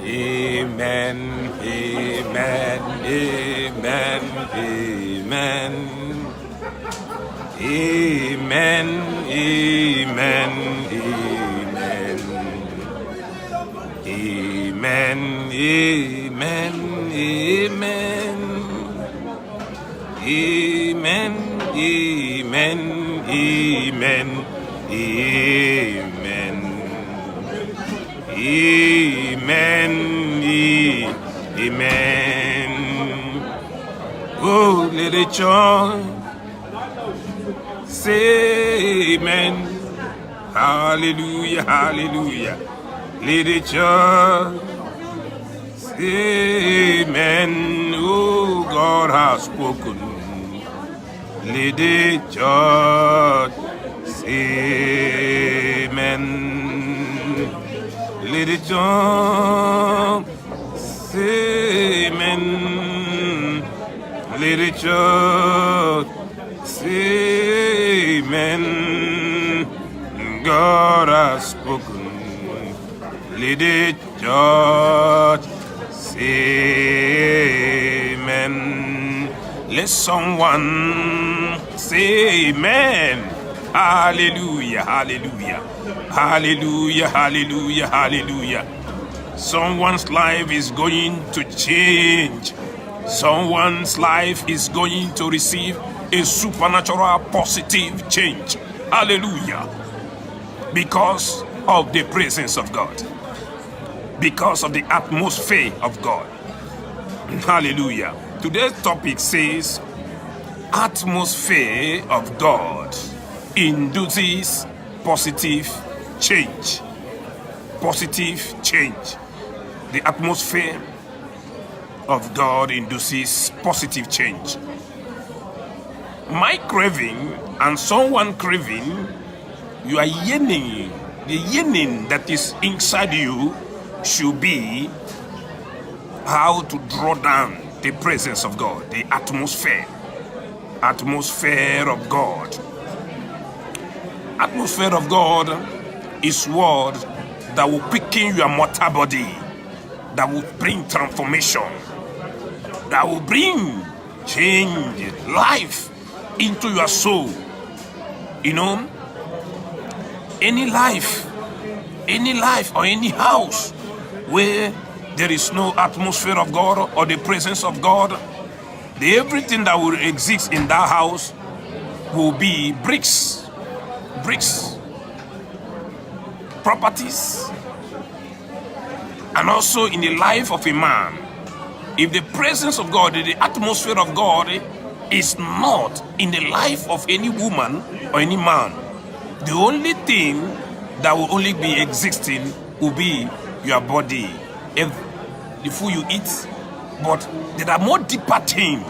Amen, amen, amen, amen. Amen, amen, amen. Amen, amen, amen. Amen, amen, amen, amen. Amen, amen. Oh, let the joy say amen. Hallelujah, hallelujah. Let the church say amen. Oh, God has spoken. Let the church say amen. Let the church say amen. Let the church say amen. God has spoken. Let the church say amen. Let someone say amen. Hallelujah, hallelujah, hallelujah, hallelujah, hallelujah. Someone's life is going to change. Someone's life is going to receive a supernatural positive change. Hallelujah. Because of the presence of God. Because of the atmosphere of God. Hallelujah. Today's topic says, atmosphere of God induces positive change. Positive change. The atmosphere of God induces positive change. My craving and someone craving, you are yearning. The yearning that is inside you should be how to draw down the presence of God, the atmosphere of God. Atmosphere of God is word that will quicken your mortal body, that will bring transformation, that will bring change, life into your soul. You know, any life or any house where there is no atmosphere of God or the presence of God, everything that will exist in that house will be bricks, properties, and also in the life of a man. If the presence of God, the atmosphere of God is not in the life of any woman or any man, the only thing that will only be existing will be your body, if the food you eat. But there are more deeper things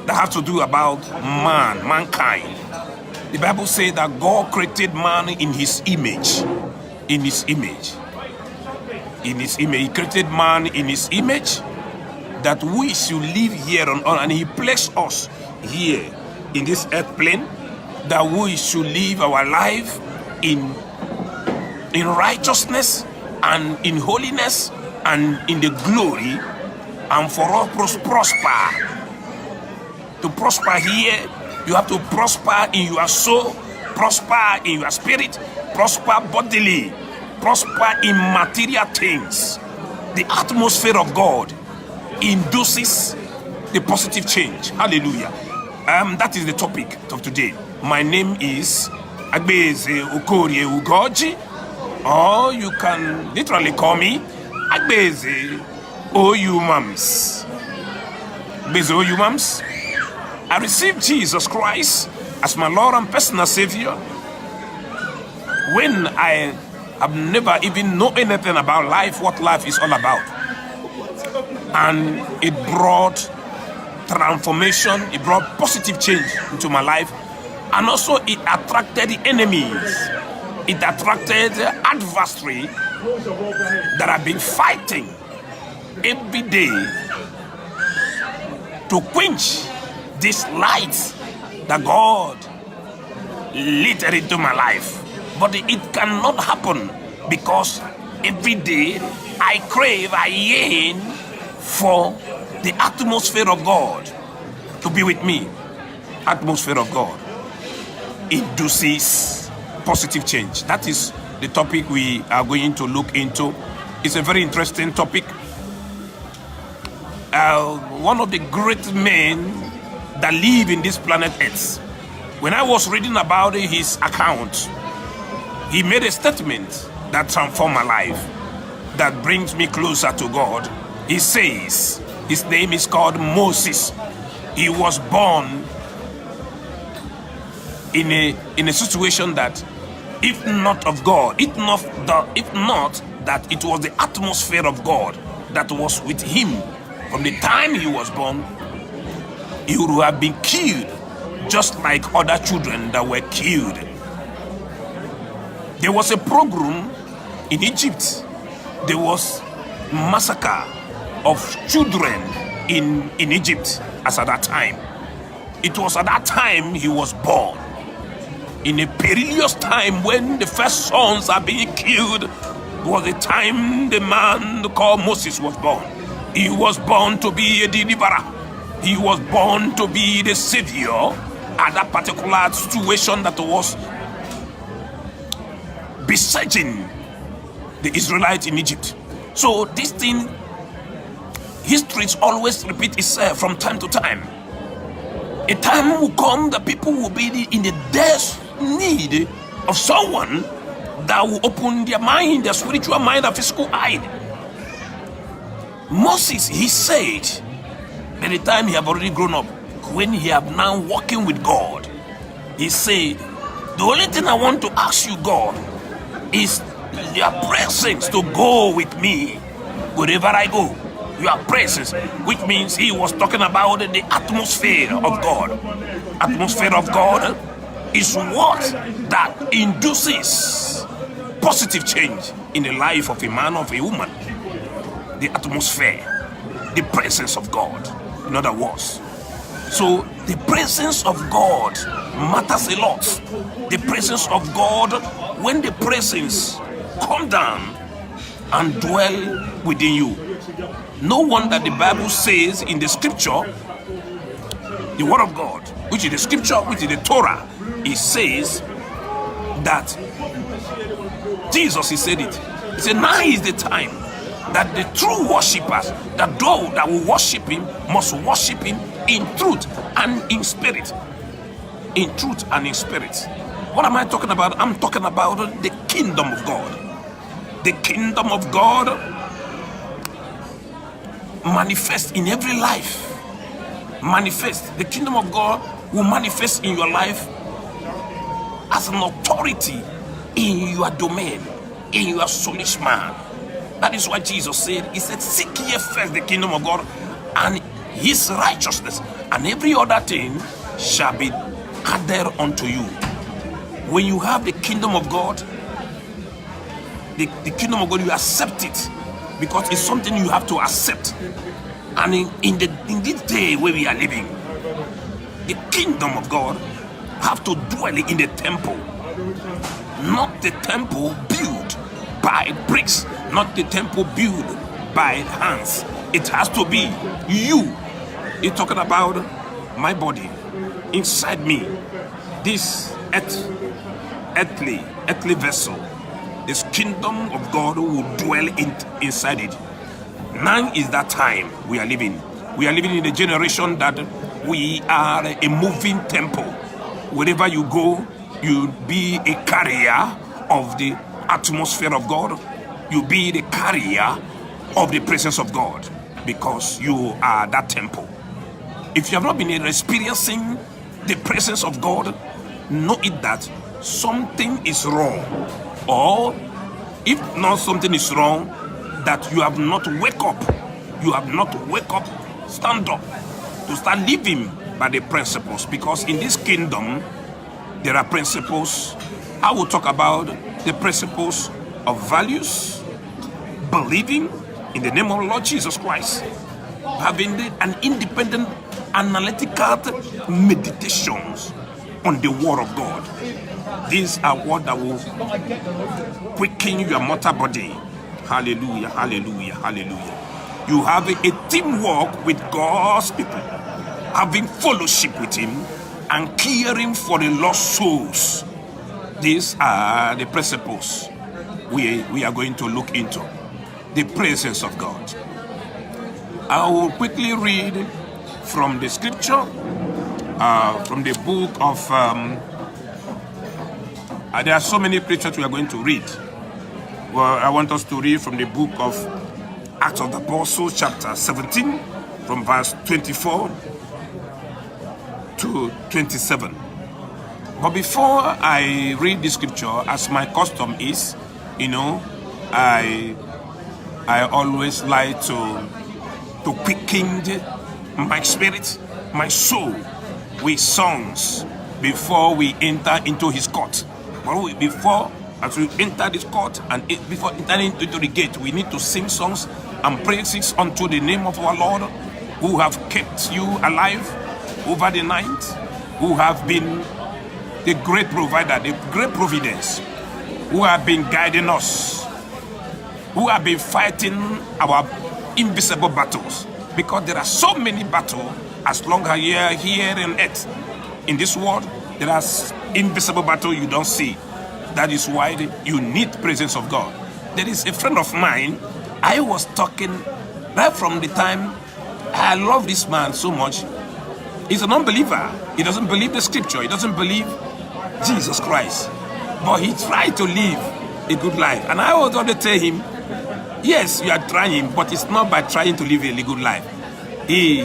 that have to do about mankind. The Bible says that God created man in his image. He created man in his image, that we should live here on earth, and he placed us here in this earth plane, that we should live our life in righteousness and in holiness and in the glory, and for us prosper. To prosper here, you have to prosper in your soul, prosper in your spirit, prosper bodily, prosper in material things. The atmosphere of God induces the positive change. Hallelujah. That is the topic of today. My name is Agbeze Okorie Ugoji, or you can literally call me Agbeze Oyumams. Agbeze Oyumams. I received Jesus Christ as my Lord and personal Savior when I have never even known anything about life, what life is all about. And it brought transformation, it brought positive change into my life, and also it attracted the enemies, it attracted the adversary that have been fighting every day to quench this light that God lit into my life. But it cannot happen because every day I crave, I yearn for the atmosphere of God to be with me. Atmosphere of God induces positive change. That is the topic we are going to look into. It's a very interesting topic. One of the great men that live in this planet Earth, when I was reading about his account, he made a statement that transformed my life, that brings me closer to God. He says, his name is called Moses. He was born in a situation that, if not of God, if not that it was the atmosphere of God that was with him from the time he was born, he would have been killed just like other children that were killed. There was a pogrom in Egypt. There was massacre of children in Egypt as at that time. It was at that time he was born. In a perilous time when the first sons are being killed was the time the man called Moses was born. He was born to be a deliverer. He was born to be the savior at that particular situation that was besieging the Israelites in Egypt. So this thing, history always repeat itself from time to time. A time will come that people will be in the desperate need of someone that will open their mind, their spiritual mind, their physical eye. Moses, he said, by the time he have already grown up, when he have now walking with God, he said, the only thing I want to ask you, God, is your presence to go with me wherever I go. Your presence, which means he was talking about the atmosphere of God. Atmosphere of God is what that induces positive change in the life of a man, of a woman. The atmosphere, the presence of God, in other words. So the presence of God matters a lot. The presence of God, when the presence come down and dwell within you. No wonder the Bible says in the scripture, the word of God, which is the scripture, which is the Torah, it says that Jesus, he said it. He said, now is the time that the true worshippers, that those that will worship him, must worship him in truth and in spirit. In truth and in spirit. What am I talking about? I'm talking about the kingdom of God. The kingdom of God manifests in every life. Manifest. The kingdom of God will manifest in your life as an authority in your domain, in your soulish man. That is why Jesus said, he said, seek ye first the kingdom of God and his righteousness, and every other thing shall be added unto you. When you have the kingdom of God, the kingdom of God, you accept it because it's something you have to accept. And in this day where we are living, the kingdom of God have to dwell in the temple, not the temple built by bricks, not the temple built by hands. It has to be you. It's talking about my body inside me, this earthly vessel. This kingdom of God will dwell inside it. Now is that time we are living. We are living in a generation that we are a moving temple. Wherever you go, you be a carrier of the atmosphere of God. You be the carrier of the presence of God, because you are that temple. If you have not been experiencing the presence of God, know it that something is wrong. Or if not something is wrong, that you have not wake up. You have not wake up, stand up to start living by the principles. Because in this kingdom, there are principles. I will talk about the principles of values, believing in the name of Lord Jesus Christ, having an independent analytical meditations on the word of God. These are what that will quicken your mortal body. Hallelujah, hallelujah, hallelujah. You have a teamwork with God's people, having fellowship with Him and caring for the lost souls. These are the principles we are going to look into. The presence of God. I will quickly read from the scripture, from the book of, there are so many scriptures we are going to read. Well, I want us to read from the book of Acts of the Apostles, chapter 17, from verse 24 to 27. But before I read the scripture, as my custom is, I always like to quicken my spirit, my soul, with songs before we enter into His court. But as we enter this court and before entering into the gate, we need to sing songs and praises unto the name of our Lord, who have kept you alive over the night, who have been the great provider, the great providence, who have been guiding us, who have been fighting our invisible battles. Because there are so many battles as long as you are here on earth. In this world, there are invisible battles you don't see. That is why you need presence of God. There is a friend of mine, I was talking right from the time, I love this man so much. He's an unbeliever. He doesn't believe the scripture. He doesn't believe Jesus Christ. But he tried to live a good life. And I was going to tell him, yes, you are trying, but it's not by trying to live a good life. He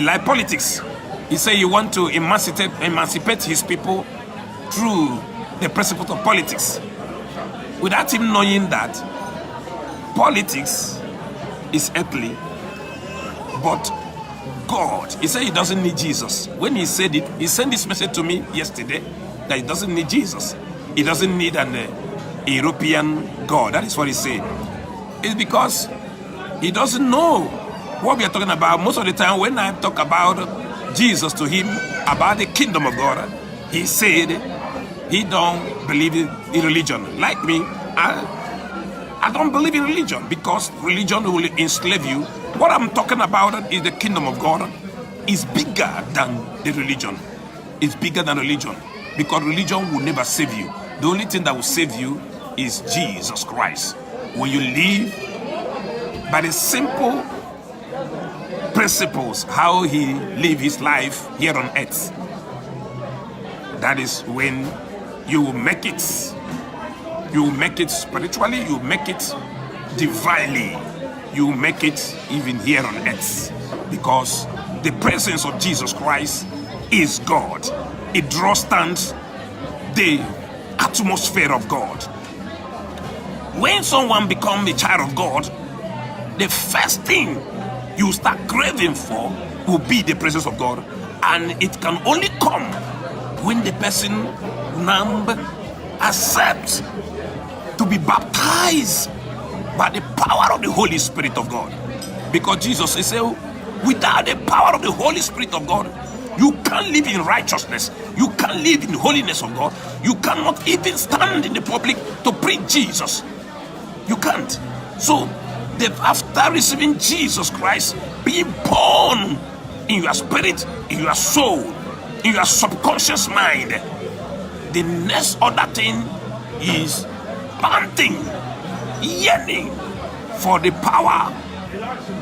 like politics. He said he want to emancipate his people through the principles of politics. Without him knowing that politics is earthly, but God, he said he doesn't need Jesus. When he said it, he sent this message to me yesterday that he doesn't need Jesus. He doesn't need an European God. That is what he said. It's because he doesn't know what we are talking about. Most of the time when I talk about Jesus to him, about the kingdom of God, he said he don't believe in religion. Like me, I don't believe in religion because religion will enslave you. What I'm talking about is the kingdom of God is bigger than the religion. It's bigger than religion because religion will never save you. The only thing that will save you is Jesus Christ. When you live by the simple principles, how he lived his life here on earth, that is when you will make it. You will make it spiritually, you will make it divinely, you will make it even here on earth. Because the presence of Jesus Christ is God. It draws stand the atmosphere of God. When someone becomes a child of God, the first thing you start craving for will be the presence of God. And it can only come when the person now accepts to be baptized by the power of the Holy Spirit of God. Because Jesus said, without the power of the Holy Spirit of God, you can't live in righteousness. You can't live in the holiness of God. You cannot even stand in the public to preach Jesus. You can't. So, after receiving Jesus Christ, being born in your spirit, in your soul, in your subconscious mind, the next other thing is panting, yearning for the power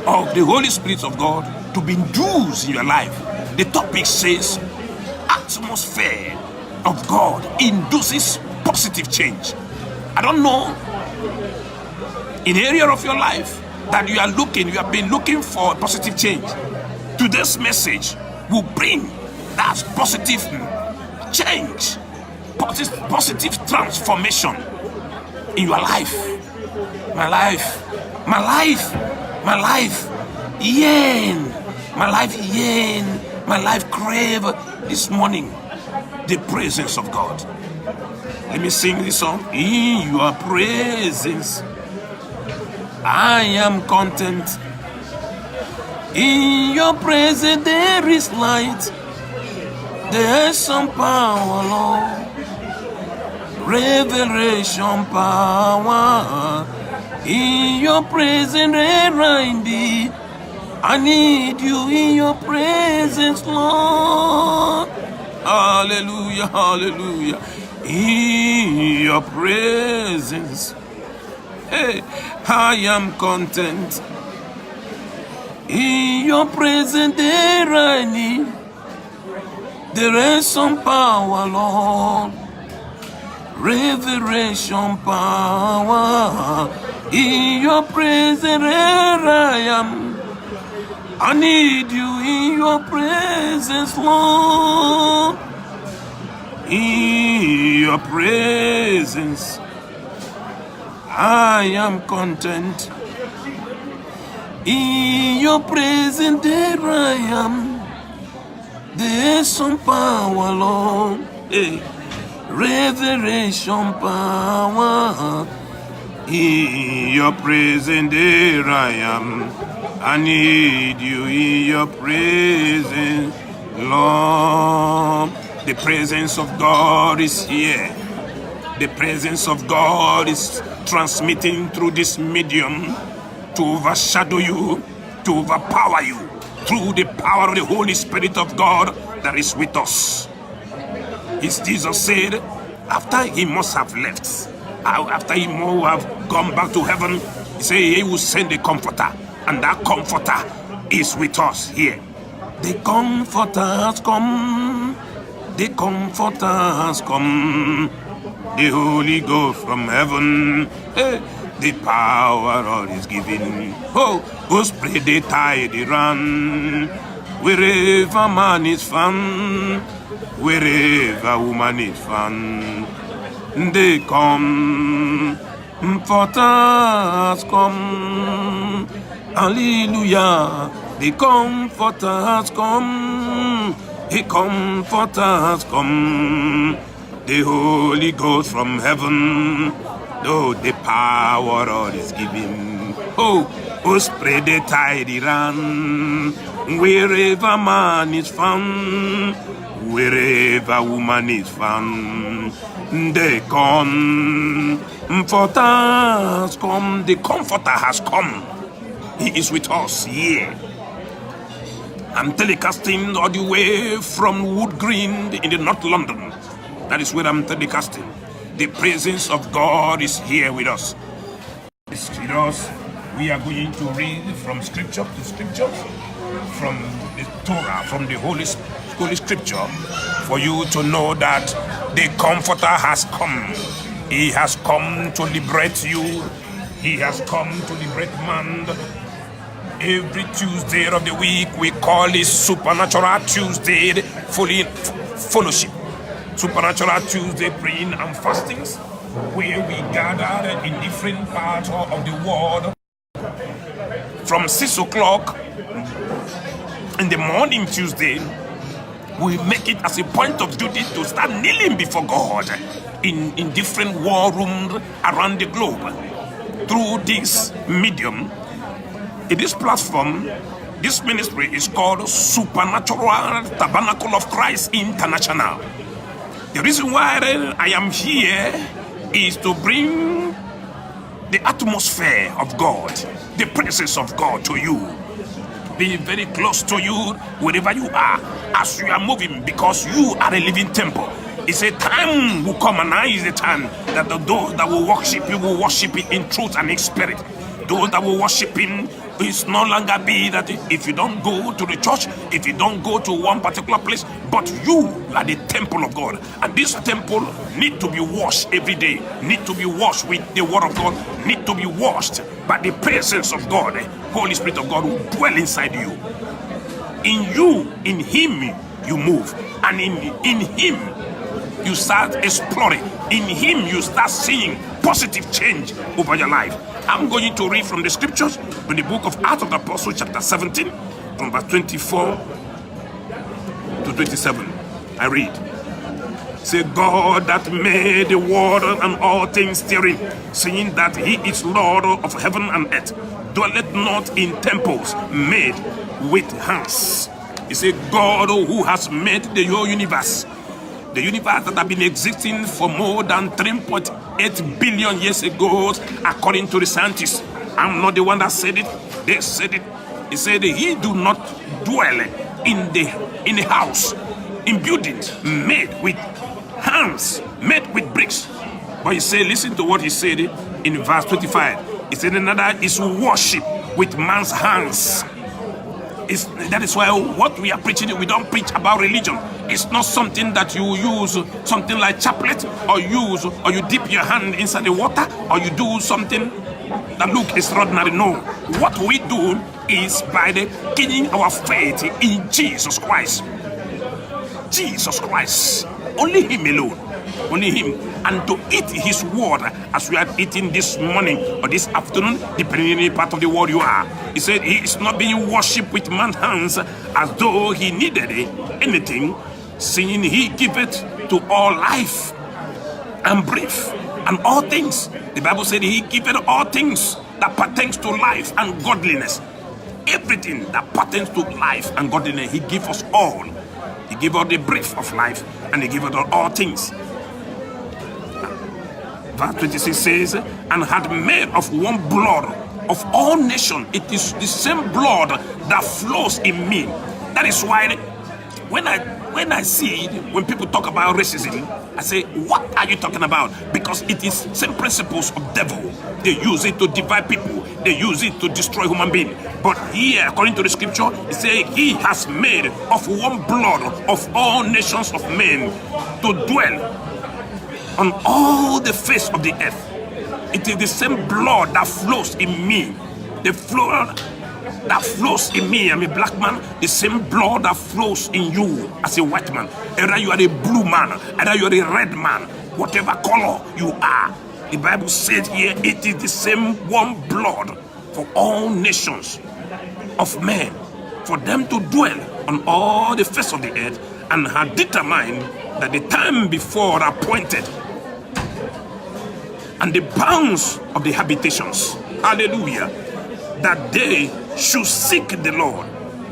of the Holy Spirit of God to be induced in your life. The topic says, atmosphere of God induces positive change. I don't know, in area of your life that you have been looking for positive change. Today's message will bring that positive change, positive transformation in your life. My life yearn, my life crave this morning the presence of God. Let me sing this song. In your presence I am content. In your presence there is light. There is some power, Lord. revelation power. In your presence, Randy, I need you in your presence, Lord. Hallelujah, hallelujah. In your presence, hey, I am content. In your presence, there I need. There is some power, Lord. Revelation power. In your presence, there I am. I need you in your presence, Lord. In your presence, I am content. In your presence, there I am. There's some power, Lord. Hey. Revelation power. In your presence, there I am. I need you in your presence, Lord. The presence of God is here. The presence of God is transmitting through this medium to overshadow you, to overpower you, through the power of the Holy Spirit of God that is with us. As Jesus said, after he must have left, after he must have gone back to heaven, he said he will send a comforter, and that comforter is with us here. The comforter has come. The comforter has come. The Holy Ghost from heaven. Hey, the power of his giving. Oh, go spread the tide, run. Wherever man is found, wherever woman is found, they come. Comforter has come. Hallelujah. The comforter has come. The comforter has come. The Holy Ghost from heaven. Oh, the power of his giving. Oh, spread the tide, run. Wherever man is found, wherever woman is found, they come. Comforter has come. The comforter has come. He is with us here. I'm telecasting all the way from Wood Green in the North London. That is where I'm telecasting. The presence of God is here with us. We are going to read from scripture to scripture, from the Torah, from the Holy Scripture, for you to know that the Comforter has come. He has come to liberate you. He has come to liberate man. Every Tuesday of the week, we call it Supernatural Tuesday Fellowship. Supernatural Tuesday praying and fastings, where we gather in different parts of the world from 6 o'clock in the morning Tuesday. We make it as a point of duty to start kneeling before God in different war rooms around the globe. Through this medium, in this platform, this ministry is called Supernatural Tabernacle of Christ International. The reason why I am here is to bring the atmosphere of God, the presence of God to you. Be very close to you wherever you are as you are moving, because you are a living temple. It's a time will come, and now is the time that those that will worship you will worship it in truth and in spirit. Those that will worship him, it's no longer be that if you don't go to the church, if you don't go to one particular place, but you are the temple of God. And this temple need to be washed every day, need to be washed with the word of God, need to be washed by the presence of God. Holy Spirit of God will dwell inside you. In you, in him, you move. And in him, you start exploring. In him, you start seeing positive change over your life. I'm going to read from the scriptures in the book of Acts of the Apostles, chapter 17, from verse 24 to 27. I read. Say, God that made the world and all things therein, saying that he is Lord of heaven and earth, dwelleth not in temples made with hands. He said, God who has made the whole universe, The universe that have been existing for more than 3.8 billion years ago, according to the scientists. I'm not the one that said it. They said it. He said he do not dwell in the house, in buildings made with hands, made with bricks. But he said, listen to what he said in verse 25. He said, another is worship with man's hands. That is why what we are preaching, we don't preach about religion. It's not something that you use, something like chaplet, or you dip your hand inside the water, or you do something that look extraordinary. No, what we do is by the giving our faith in Jesus Christ. Jesus Christ, only Him alone, only Him, and to eat His word as we are eating this morning or this afternoon, depending on any part of the world you are. He said He is not being worshipped with man's hands as though He needed anything, seeing He giveth to all life and breath and all things. The Bible said He giveth all things that pertains to life and godliness. Everything that pertains to life and godliness, He gives us all. He gave us the breath of life, and He gave us all things. Verse 26 says, and had made of one blood of all nations. It is the same blood that flows in me. That is why when I see it, when people talk about racism, I say, what are you talking about? Because it is same principles of devil. They use it to divide people. They use it to destroy human beings. But here, according to the scripture, it says He has made of one blood of all nations of men to dwell on all the face of the earth. It is the same blood that flows in me. The blood that flows in me, I'm a black man, the same blood that flows in you as a white man. Either you are a blue man, either you are a red man, whatever color you are. The Bible says here, it is the same one blood for all nations of men, for them to dwell on all the face of the earth, and had determined that the time before appointed and the bounds of the habitations, hallelujah, that they should seek the Lord,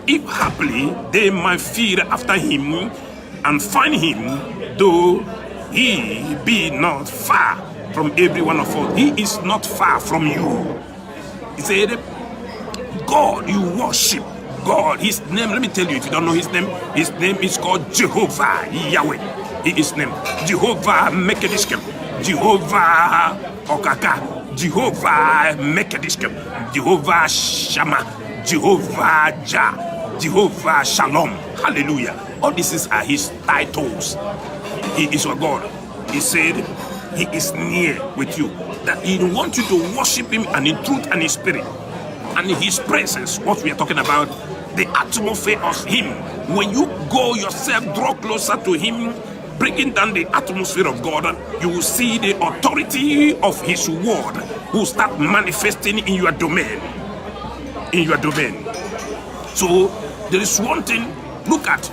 if haply they might fear after Him and find Him, though He be not far from every one of us. He is not far from you. He said, God, you worship God. His name, let me tell you, if you don't know His name is called Jehovah Yahweh. He is named Jehovah Mekedishkem, Jehovah Okaka, Jehovah Mekedishkem, Jehovah Shammah, Jehovah Jah, Jehovah Shalom. Hallelujah. All these are His titles. He is your God. He said He is near with you, that He wants you to worship Him, and in truth and in spirit. And in His presence, what we are talking about, the atmosphere of Him. When you go yourself, draw closer to Him, bringing down the atmosphere of God, you will see the authority of His word will start manifesting in your domain. In your domain. So there is one thing, look at,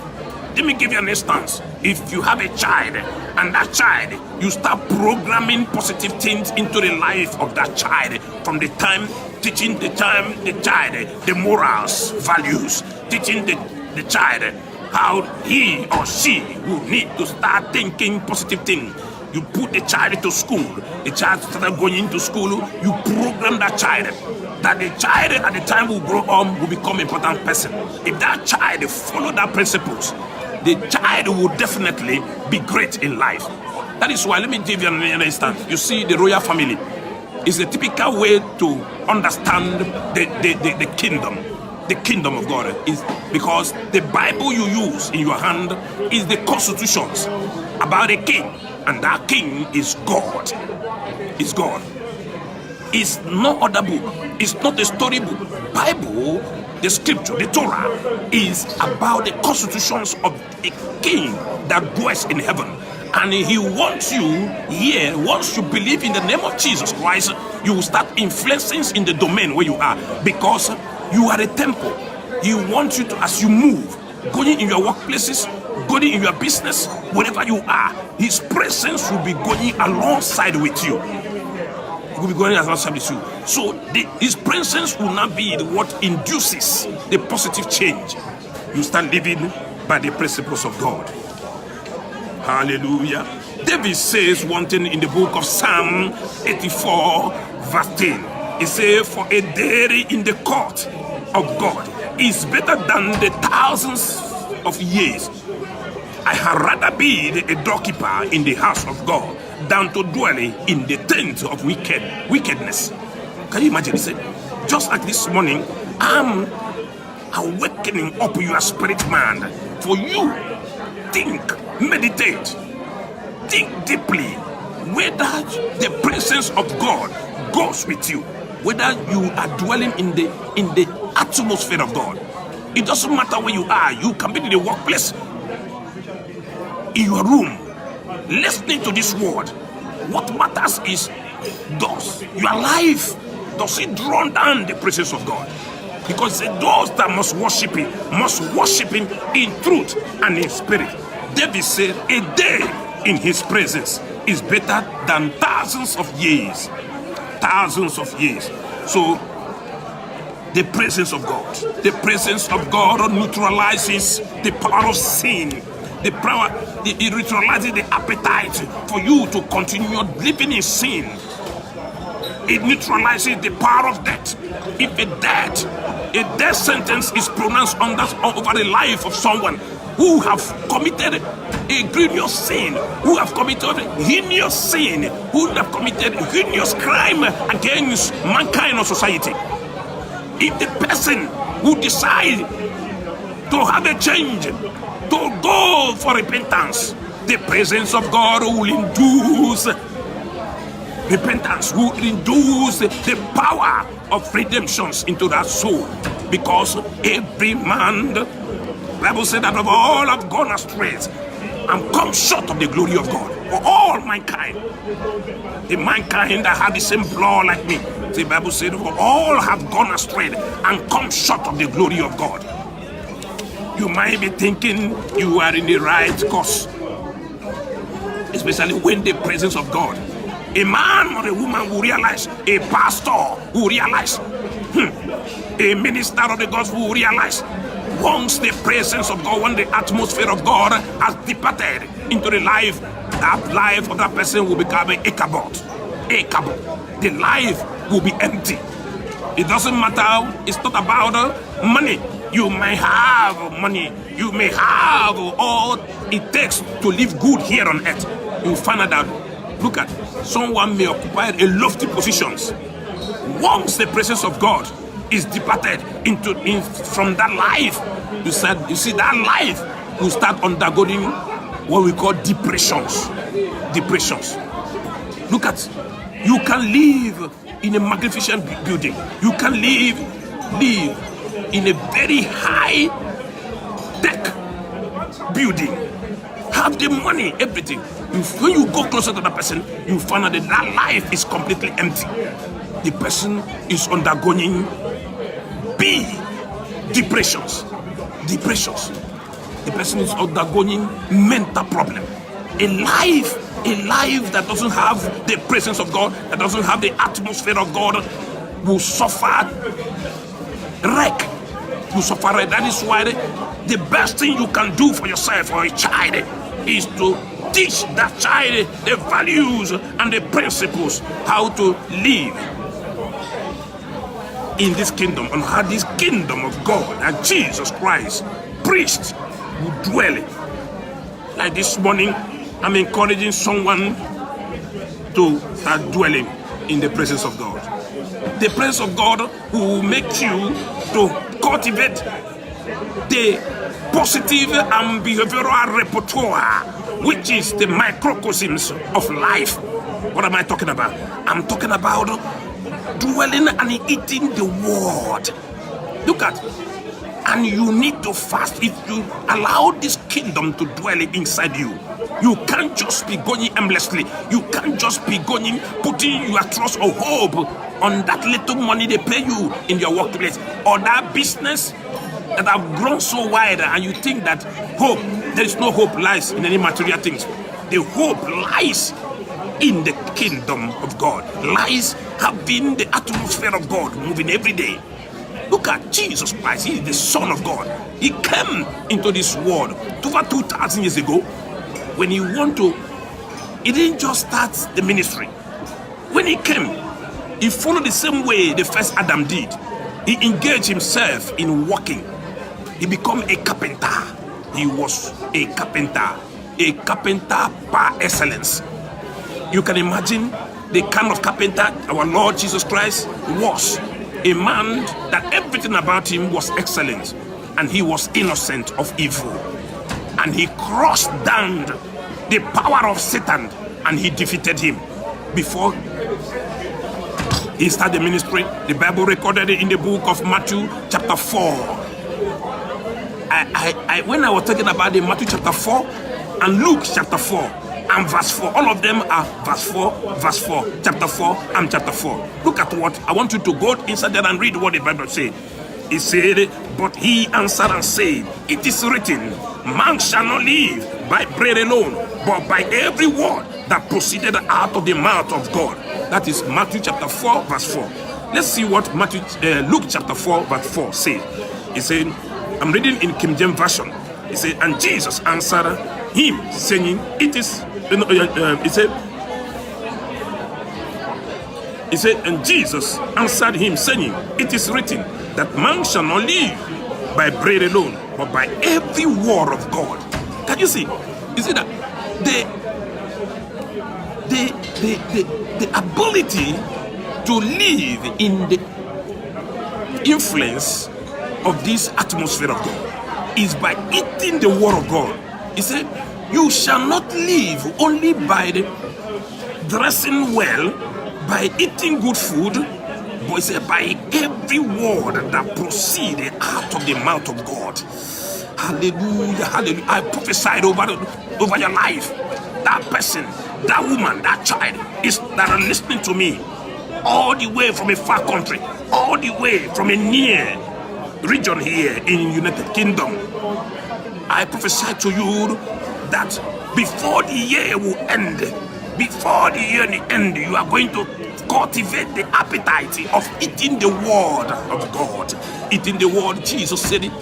let me give you an instance. If you have a child, and that child, you start programming positive things into the life of that child from the time, teaching the child the morals, values, teaching the child how he or she will need to start thinking positive things. You put the child to school, the child started going into school, you program that child, that the child at the time will grow up, will become an important person. If that child follow that principles, the child will definitely be great in life. That is why, let me give you an instance. You see, the royal family is a typical way to understand the kingdom of God, is because the Bible you use in your hand is the constitutions about a king, and that king is God. Is God. It's no other book. It's not a story book. Bible, the scripture, the Torah, is about the constitutions of a king that dwells in heaven. And he wants you here, once you believe in the name of Jesus Christ, you will start influencing in the domain where you are, because you are a temple. He wants you to, as you move, going in your workplaces, going in your business, wherever you are, His presence will be going alongside with you. Will be going alongside with you. So His presence will not be what induces the positive change. You start living by the principles of God. Hallelujah. David says one thing in the book of Psalm 84 verse 10. He says, for a day in the court of God is better than the thousands of years. I had rather be a doorkeeper in the house of God than to dwell in the tent of wickedness. Can you imagine? He said, just like this morning, I'm awakening up your spirit man for you. Think, meditate, think deeply whether the presence of God goes with you, whether you are dwelling in the atmosphere of God. It doesn't matter where you are. You can be in the workplace, in your room, listening to this word. What matters is, does your life, does it draw down the presence of God? Because those that must worship him in truth and in spirit. David said, a day in his presence is better than thousands of years. Thousands of years. So, the presence of God neutralizes the power of sin. It neutralizes the appetite for you to continue living in sin. It neutralizes the power of death. If a death sentence is pronounced over the life of someone who have committed a grievous sin, who have committed heinous sin, who have committed heinous crime against mankind or society, if the person who decide to have a change, to go for repentance, the presence of God will induce repentance, will induce the power of redemptions into that soul. Because every man, the Bible said that of all have gone astray and come short of the glory of God. For all mankind, the mankind that have the same blood like me, the Bible said, for all have gone astray and come short of the glory of God. You might be thinking you are in the right course, especially when the presence of God, a man or a woman will realize, a pastor will realize, a minister of the gospel will realize, once the presence of God, when the atmosphere of God has departed into the life, that life of that person will become a kabot. The life will be empty. It doesn't matter, it's not about money. You may have money, you may have all it takes to live good here on earth. You find out that, look at, someone may occupy a lofty positions. Once the presence of God is departed from that life, you see that life will start undergoing what we call depressions. Look at, you can live in a magnificent building. You can live in a very high tech building, have the money, everything. When you go closer to that person, you find out that life is completely empty. The person is undergoing depressions. The person is undergoing mental problem. A life that doesn't have the presence of God, that doesn't have the atmosphere of God, will suffer wreck. That is why the best thing you can do for yourself or a child is to teach that child the values and the principles, how to live in this kingdom, and how this kingdom of God that Jesus Christ preached will dwell in. Like this morning, I'm encouraging someone to start dwelling in the presence of God. The presence of God will make you to cultivate the positive and behavioral repertoire, which is the microcosms of life. What am I talking about? I'm talking about dwelling and eating the word. Look at, and you need to fast. If you allow this kingdom to dwell inside you, you can't just be going aimlessly. You can't just be going, putting your trust or hope on that little money they pay you in your workplace, or that business that have grown so wide, and you think that hope, there is no hope lies in any material things. The hope lies in the kingdom of God, lies having the atmosphere of God moving every day. Look at Jesus Christ. He is the Son of God. He came into this world over 2,000 years ago. when he didn't just start the ministry. When he came, he followed the same way the first Adam did. He engaged himself in working. He became a carpenter. He was a carpenter par excellence. You can imagine the kind of carpenter our Lord Jesus Christ was. A man that everything about him was excellent, and he was innocent of evil. And he crushed down the power of Satan, and he defeated him. Before he started the ministry, the Bible recorded it in the book of Matthew chapter 4. When I was talking about the Matthew chapter 4 and Luke chapter 4 and verse 4, all of them are verse 4, chapter 4 and chapter 4. Look at what I want you to go inside there and read what the Bible says. He said, but he answered and said, it is written, man shall not live by bread alone, but by every word that proceeded out of the mouth of God. That is Matthew chapter 4 verse 4. Let's see what Luke chapter 4 verse 4 says. He said, I'm reading in King James Version. He said, and Jesus answered him, saying, it is, he said, and Jesus answered him, saying, it is written that man shall not live by bread alone, but by every word of God. Can you see? You see that the ability to live in the influence of this atmosphere of God is by eating the word of God. He said, you shall not live only by the dressing well, by eating good food, but he said by every word that proceeded out of the mouth of God. Hallelujah, hallelujah. I prophesied over your life. That person, that woman, that child that are listening to me all the way from a far country, all the way from a near region here in United Kingdom. I prophesy to you that before the year will end, you are going to cultivate the appetite of eating the word of God. Eating the word, Jesus said it.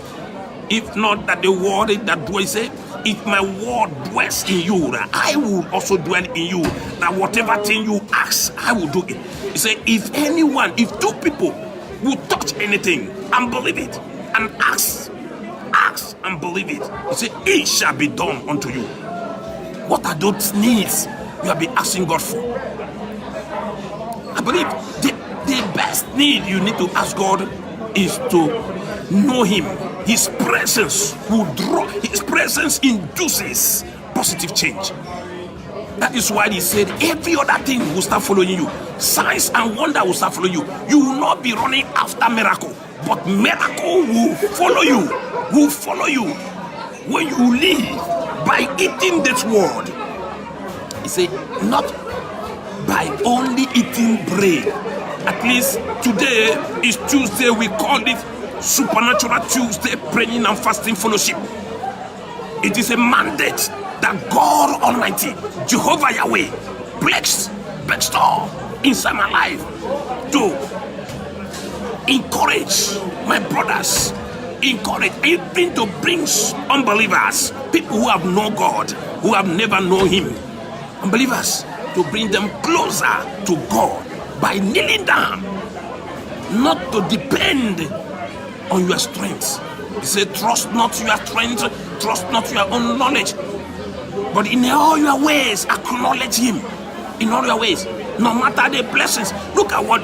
If not that the word that dwells, if my word dwells in you, I will also dwell in you. That whatever thing you ask, I will do it. He said, if two people will touch anything and believe it, and ask and believe it, he said, it shall be done unto you. What are those needs you have been asking God for? I believe the best need you need to ask God is to know Him. His presence will draw. His presence induces positive change. That is why he said every other thing will start following you. Signs and wonder will start following you. You will not be running after miracle, but miracle will follow you. Will follow you when you live by eating this word. He said, not by only eating bread. At least today is Tuesday. We call it Supernatural Tuesday, praying and fasting fellowship. It is a mandate that God Almighty, Jehovah Yahweh, bestow inside my life to encourage my brothers, encourage even to bring unbelievers, people who have no God, who have never known Him, unbelievers, to bring them closer to God by kneeling down, not to depend on your strength. He said, trust not your strength, trust not your own knowledge, but in all your ways acknowledge Him. In all your ways, no matter the blessings. Look at what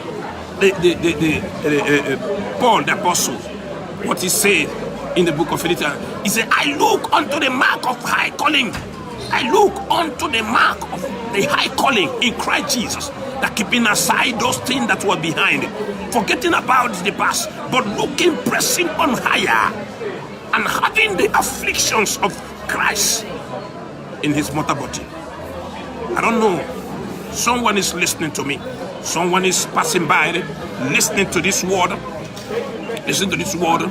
Paul the apostle, what he said in the book of Philippians. He said, I look unto the mark of high calling. I look unto the mark of the high calling in Christ Jesus, that keeping aside those things that were behind, forgetting about the past, but looking, pressing on higher, and having the afflictions of Christ in His mortal body. I don't know. Someone is listening to me. Someone is passing by, listening to this word. Listen to this word,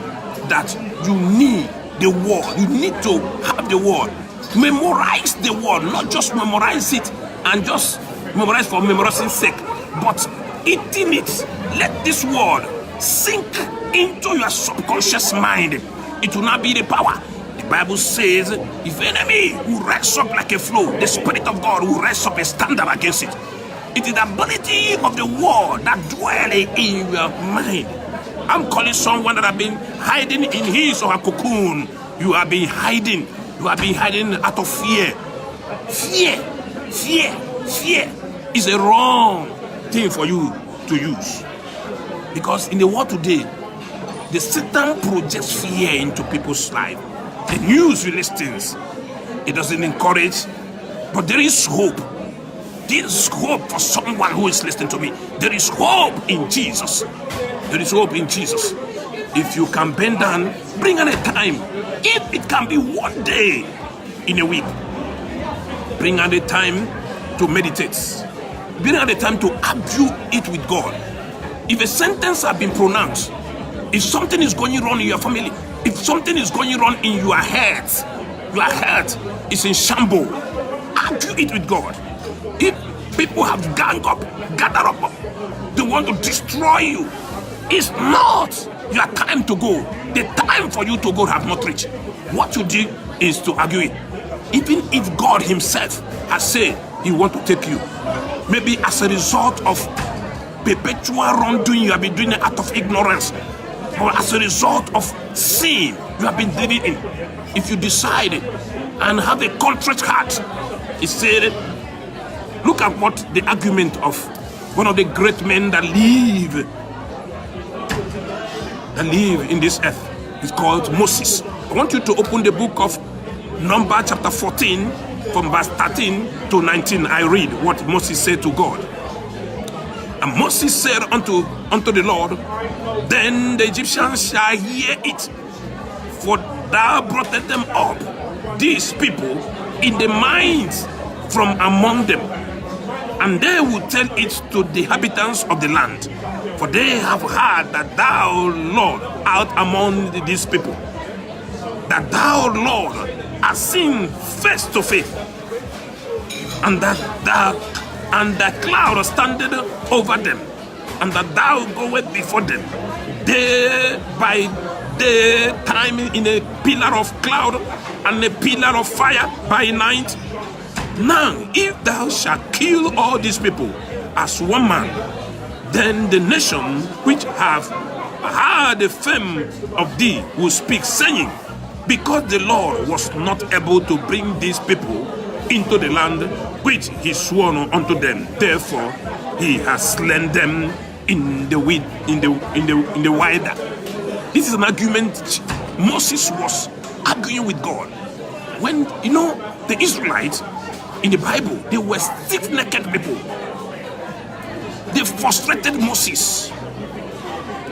that you need the word. You need to have the word. Memorize the word, not just memorize it and just memorize for memorizing sake, but eating it. Let this word sink into your subconscious mind. It will not be the power. The Bible says, if enemy will rise up like a flow, the Spirit of God will rise up a standard against it. It is the ability of the word that dwell in your mind. I'm calling someone that have been hiding in his or her cocoon. You have been hiding. You have been hiding out of fear. Fear is a wrong thing for you to use. Because in the world today, the Satan projects fear into people's life. The news listens. It doesn't encourage, but there is hope. There is hope for someone who is listening to me. There is hope in Jesus. There is hope in Jesus. If you can bend down, bring on a time. If it can be one day in a week, bring on a time to meditate. Bring on a time to argue it with God. If a sentence has been pronounced, if something is going wrong in your family, if something is going wrong in your heart is in shambles, argue it with God. If people have gathered up, they want to destroy you, it's not your time to go. The time for you to go have not reached. What you do is to argue it. Even if God himself has said he wants to take you, maybe as a result of perpetual wrongdoing you have been doing it out of ignorance, or as a result of sin you have been living in, if you decide and have a contrite heart, he said, look at what the argument of one of the great men that live in this earth is called Moses. I want you to open the book of Numbers chapter 14 from verse 13 to 19. I read what Moses said to God. And Moses said unto the Lord, then the Egyptians shall hear it, for thou broughtest them up, these people, in the mines from among them, and they will tell it to the inhabitants of the land, for they have heard that thou, Lord, art among these people, that thou, Lord, hast seen face to face, and that the cloud standeth over them, and that thou goest before them day by day time in a pillar of cloud and a pillar of fire by night. Now, if thou shalt kill all these people as one man, then the nation which have heard the fame of thee will speak, saying, because the Lord was not able to bring these people into the land which he swore unto them, therefore he has slain them in the wilder. This is an argument Moses was arguing with God. When the Israelites in the Bible, they were stiff-necked people. They frustrated Moses.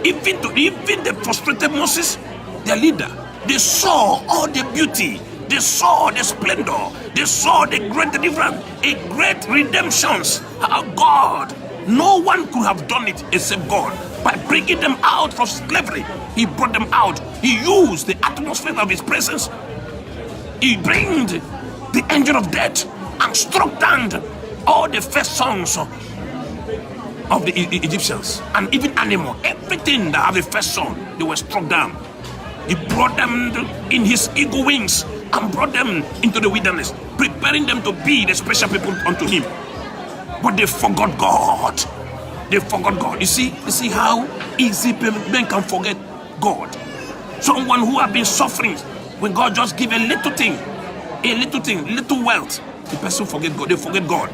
Even the frustrated Moses, their leader, they saw all the beauty, they saw the splendor, they saw the great deliverance, a great redemption. How God, no one could have done it except God. By bringing them out from slavery, he brought them out. He used the atmosphere of his presence. He brought the angel of death and struck down all the first sons of the Egyptians, and even animal, everything that have a first son, they were struck down. He brought them in his eagle wings and brought them into the wilderness, preparing them to be the special people unto him. But they forgot God. They forgot God. You see how easy men can forget God. Someone who have been suffering, when God just give a little thing, little wealth, the person forget God. They forget God.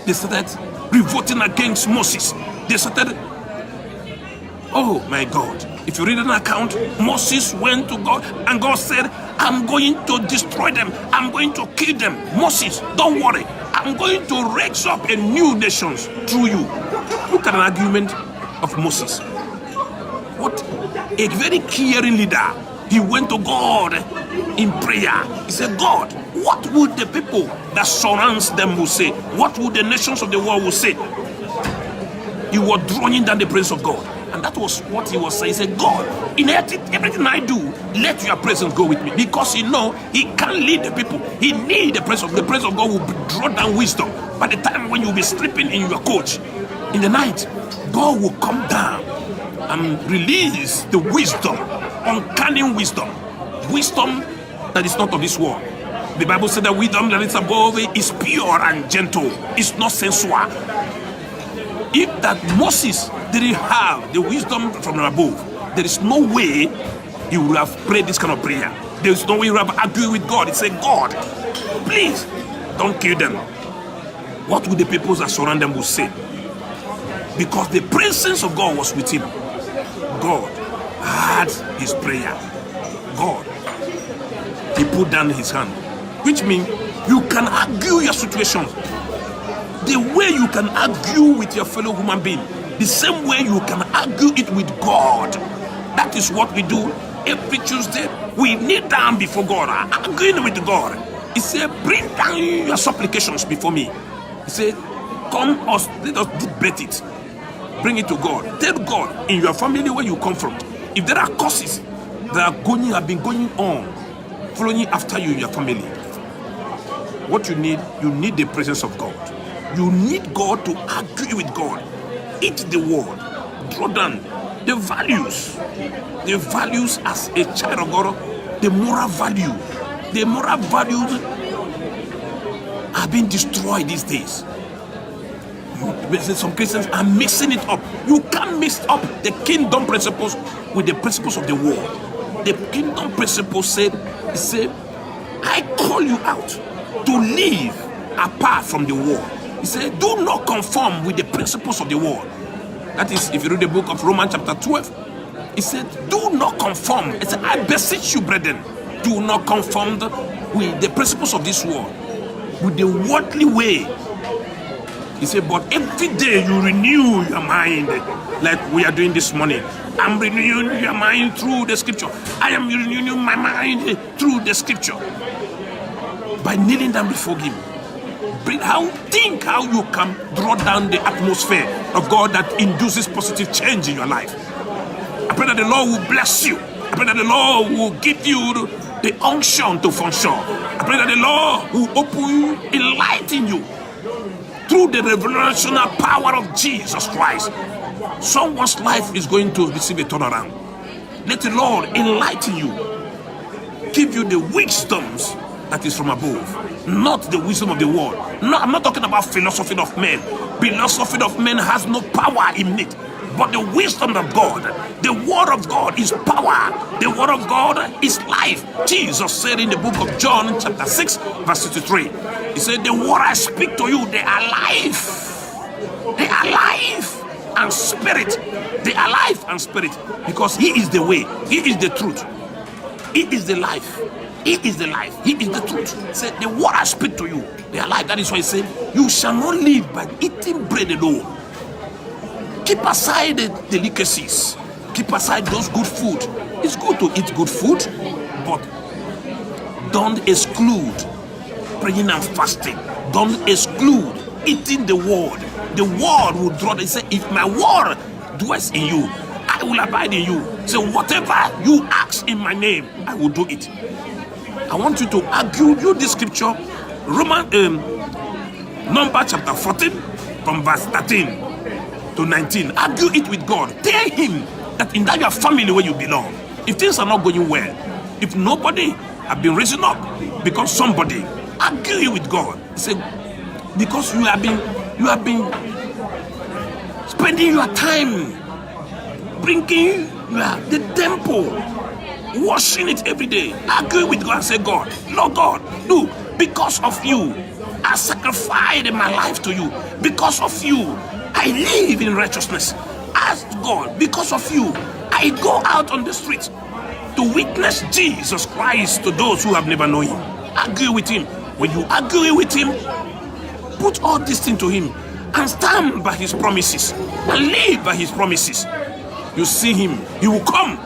They started revolting against Moses. They started, oh my God. If you read an account, Moses went to God and God said, I'm going to destroy them. I'm going to kill them. Moses, don't worry. I'm going to raise up a new nation through you. Look at an argument of Moses. What a very caring leader. He went to God in prayer. He said, God, what would the people that surrounds them will say? What would the nations of the world will say? He was drawing down the presence of God. And that was what he was saying. He said, God, in everything I do, let your presence go with me. Because he can't lead the people. He needs the presence. The presence of God will draw down wisdom. By the time when you'll be sleeping in your coach, in the night, God will come down and release the wisdom, uncanny wisdom. Wisdom that is not of this world. The Bible said that wisdom that is above is pure and gentle. It's not sensual. If that Moses didn't have the wisdom from above, there is no way he would have prayed this kind of prayer. There is no way he would have argued with God. He said, God, please don't kill them. What would the people that surround them would say? Because the presence of God was with him. God heard his prayer. God, he put down his hand. Which means you can argue your situation the way you can argue with your fellow human being, the same way you can argue it with God. That is what we do every Tuesday. We kneel down before God, arguing with God. He said, bring down your supplications before me. He said, come us, let us debate it. Bring it to God. Tell God in your family where you come from. If there are causes that have been going on, following after you in your family, what you need the presence of God. You need God to argue with God. Eat the word. Draw down the values. The values as a child of God, the moral value. The moral values are being destroyed these days. Some Christians are mixing it up. You can't mix up the kingdom principles with the principles of the world. The kingdom principles said, I call you out to live apart from the world. He said, do not conform with the principles of the world. That is, if you read the book of Romans chapter 12, he said, do not conform. He said, I beseech you, brethren, do not conform with the principles of this world, with the worldly way. He said, but every day you renew your mind, like we are doing this morning. I'm renewing your mind through the scripture. I am renewing my mind through the scripture. By kneeling down before him. Think how you can draw down the atmosphere of God that induces positive change in your life. I pray that the Lord will bless you. I pray that the Lord will give you the unction to function. I pray that the Lord will enlighten you through the revelational power of Jesus Christ. Someone's life is going to receive a turnaround. Let the Lord enlighten you, give you the wisdoms that is from above, not the wisdom of the world. No, I'm not talking about philosophy of men. Philosophy of men has no power in it. But the wisdom of God, the word of God is power. The word of God is life. Jesus said in the book of John chapter 6 verse 53, he said, the word I speak to you, they are life. They are life and spirit. They are life and spirit, because he is the way, he is the truth, he is the life. He is the life. He is the truth. He said, the word I speak to you, they are life. That is why he said, you shall not live by eating bread alone. Keep aside the delicacies. Keep aside those good food. It's good to eat good food, but don't exclude praying and fasting. Don't exclude eating the word. The word will draw. He said, if my word dwells in you, I will abide in you. So whatever you ask in my name, I will do it. I want you to argue this scripture, Numbers chapter 14, from verse 13 to 19. Argue it with God. Tell him that in that your family where you belong, if things are not going well, if nobody have been risen up because somebody, argue it with God. Say, because you have been spending your time bringing the temple, washing it every day. Argue with God and say, God, Lord God, do, because of you, I sacrificed my life to you. Because of you, I live in righteousness. Ask God, because of you, I go out on the streets to witness Jesus Christ to those who have never known him. Argue with him. When you argue with him, put all this thing to him and stand by his promises and live by his promises. You see him, he will come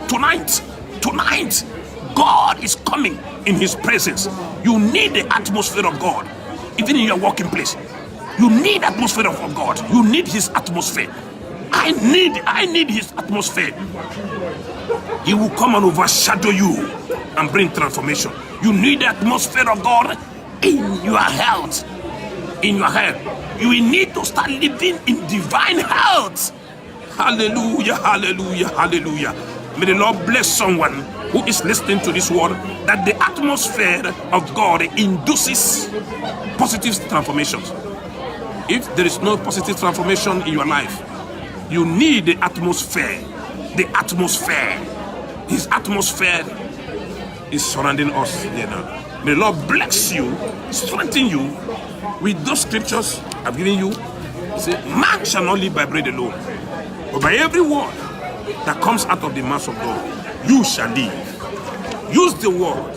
tonight. Tonight, God is coming in his presence. You need the atmosphere of God. Even in your working place, you need atmosphere of God. You need his atmosphere. I need his atmosphere. He will come and overshadow you and bring transformation. You need the atmosphere of God in your health. In your health. You will need to start living in divine health. Hallelujah, hallelujah, hallelujah. May the Lord bless someone who is listening to this word, that the atmosphere of God induces positive transformations. If there is no positive transformation in your life, you need the atmosphere. The atmosphere. His atmosphere is surrounding us here now. May the Lord bless you, strengthen you with those scriptures I've given you. Say, man shall not live by bread alone, but by every word that comes out of the mouth of God, you shall live. Use the word.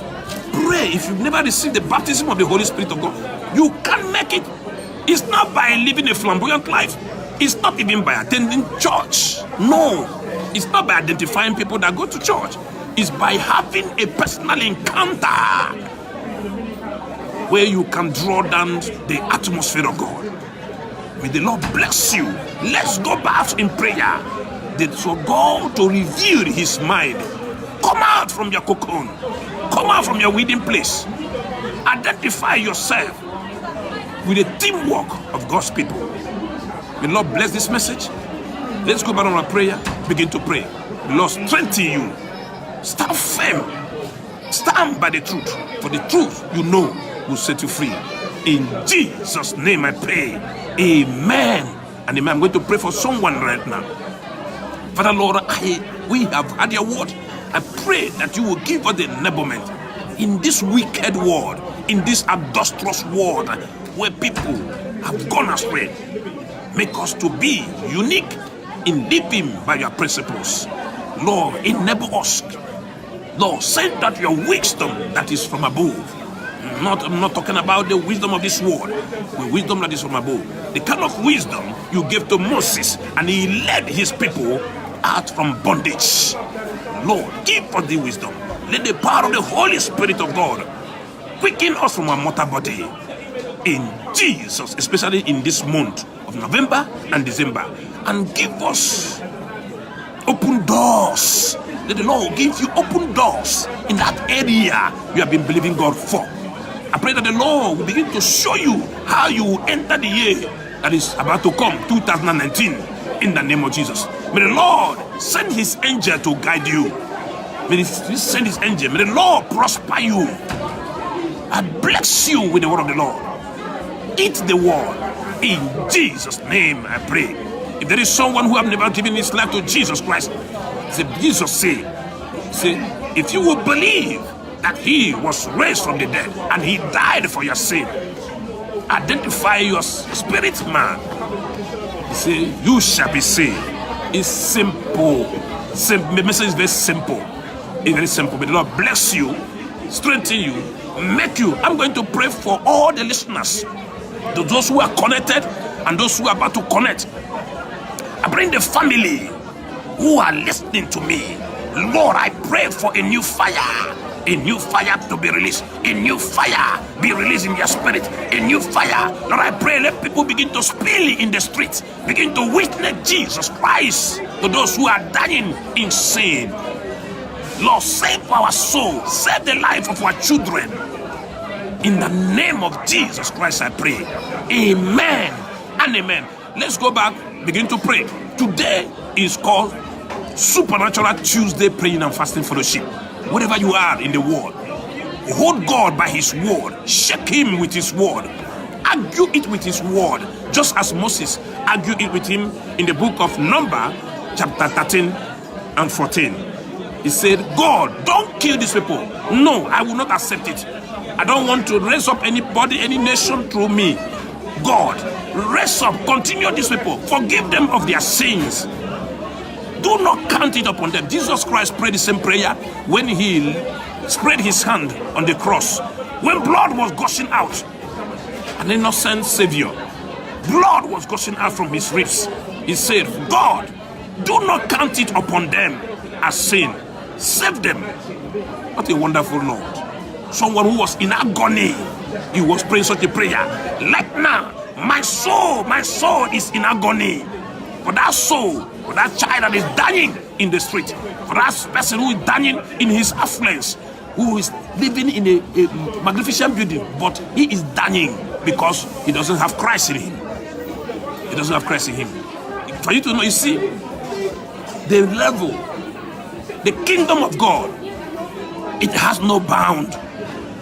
Pray. If you've never received the baptism of the Holy Spirit of God, you can make it. It's not by living a flamboyant life. It's not even by attending church. No. It's not by identifying people that go to church. It's by having a personal encounter where you can draw down the atmosphere of God. May the Lord bless you. Let's go back in prayer for God to reveal his mind. Come out from your cocoon. Come out from your hiding place. Identify yourself with the teamwork of God's people. May the Lord bless this message. Let's go back on our prayer. Begin to pray. The Lord strengthen you. Stand firm. Stand by the truth. For the truth, you know, will set you free. In Jesus' name I pray. Amen. And amen. I'm going to pray for someone right now. Father Lord, we have had your word. I pray that you will give us the enablement in this wicked world, in this adulterous world where people have gone astray. Make us to be unique in living by your principles. Lord, enable us. Lord, send out your wisdom that is from above. I'm not talking about the wisdom of this world, the wisdom that is from above. The kind of wisdom you gave to Moses, and he led his people out from bondage. Lord, give us the wisdom. Let the power of the Holy Spirit of God quicken us from our mortal body. In Jesus, especially in this month of November and December, and give us open doors. Let the Lord give you open doors in that area you have been believing God for. I pray that the Lord will begin to show you how you will enter the year that is about to come, 2019, in the name of Jesus. May the Lord send his angel to guide you. May he send his angel. May the Lord prosper you. I bless you with the word of the Lord. Eat the word. In Jesus' name I pray. If there is someone who have never given his life to Jesus Christ, Jesus say, if you will believe that he was raised from the dead and he died for your sin, identify your spirit man. He say, you shall be saved. It's simple. The message is very simple. It's very simple. May the Lord bless you, strengthen you, make you. I'm going to pray for all the listeners, those who are connected and those who are about to connect. I bring the family who are listening to me. Lord, I pray for a new fire. A new fire to be released. A new fire be released in their spirit. A new fire. Lord, I pray let people begin to spill in the streets. Begin to witness Jesus Christ to those who are dying in sin. Lord, save our soul. Save the life of our children. In the name of Jesus Christ, I pray. Amen and amen. Let's go back. Begin to pray. Today is called Supernatural Tuesday Praying and Fasting Fellowship. Wherever you are in the world, hold God by his word. Shake him with his word. Argue it with his word. Just as Moses argued it with him in the book of Numbers, chapter 13 and 14. He said, God, don't kill these people. No, I will not accept it. I don't want to raise up anybody, any nation through me. God, raise up, continue these people. Forgive them of their sins. Do not count it upon them. Jesus Christ prayed the same prayer when he spread his hand on the cross. When blood was gushing out, an innocent Savior, blood was gushing out from his ribs. He said, God, do not count it upon them as sin. Save them. What a wonderful Lord. Someone who was in agony, he was praying such a prayer. Like now, my soul is in agony. For that soul, for that child that is dying in the street, for that person who is dying in his affluence, who is living in a magnificent building, but he is dying because he doesn't have Christ in him. He doesn't have Christ in him. For you to know, you see, the level The kingdom of God, it has no bound.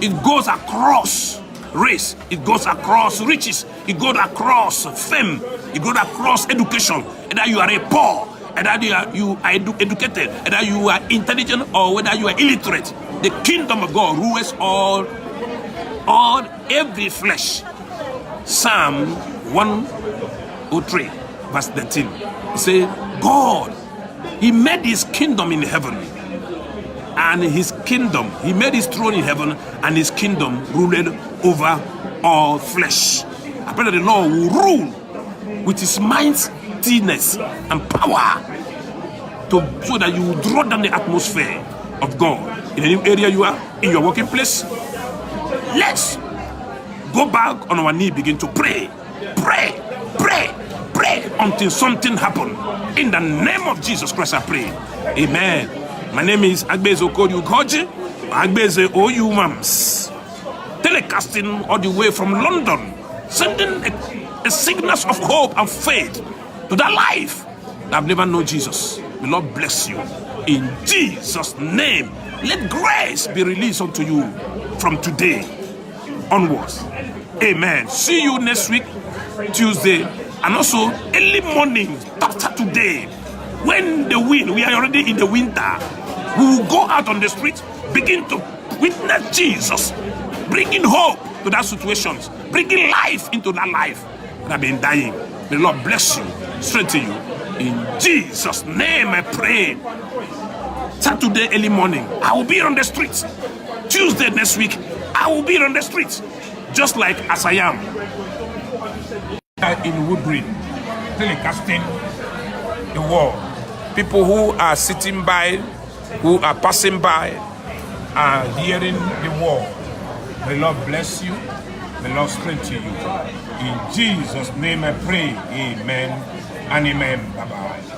It goes across race, it goes across riches, it goes across fame, it goes across education. Whether you are a poor, whether you are educated, whether you are intelligent, or whether you are illiterate, the kingdom of God rules all every flesh. Psalm 103 verse 13. It says, God, he made his kingdom in heaven, and his kingdom, he made his throne in heaven, and his kingdom ruled over all flesh. I pray that the Lord will rule with his mightiness and power, so that you will draw down the atmosphere of God in any area you are, in your working place. Let's go back on our knee, begin to pray, until something happens. In the name of Jesus Christ, I pray. Amen. My name is Agbeze Okorie Ugoji, Agbeze OU Mams, telecasting all the way from London, sending a signals of hope and faith to that life that have never known Jesus. The Lord bless you. In Jesus' name, let grace be released unto you from today onwards. Amen. See you next week, Tuesday, and also early morning after today, when the wind, we are already in the winter, we will go out on the street, begin to witness Jesus, bringing hope to that situations, bringing life into that life that have been dying. May the Lord bless you, strengthen you. In Jesus' name I pray. Saturday early morning, I will be on the streets. Tuesday next week, I will be on the streets, just like as I am in Woodgreen, telecasting the world. People who are sitting by, who are passing by, are hearing the word. May the Lord bless you. May the Lord strengthen you. In Jesus' name I pray. Amen and amen. Bye-bye.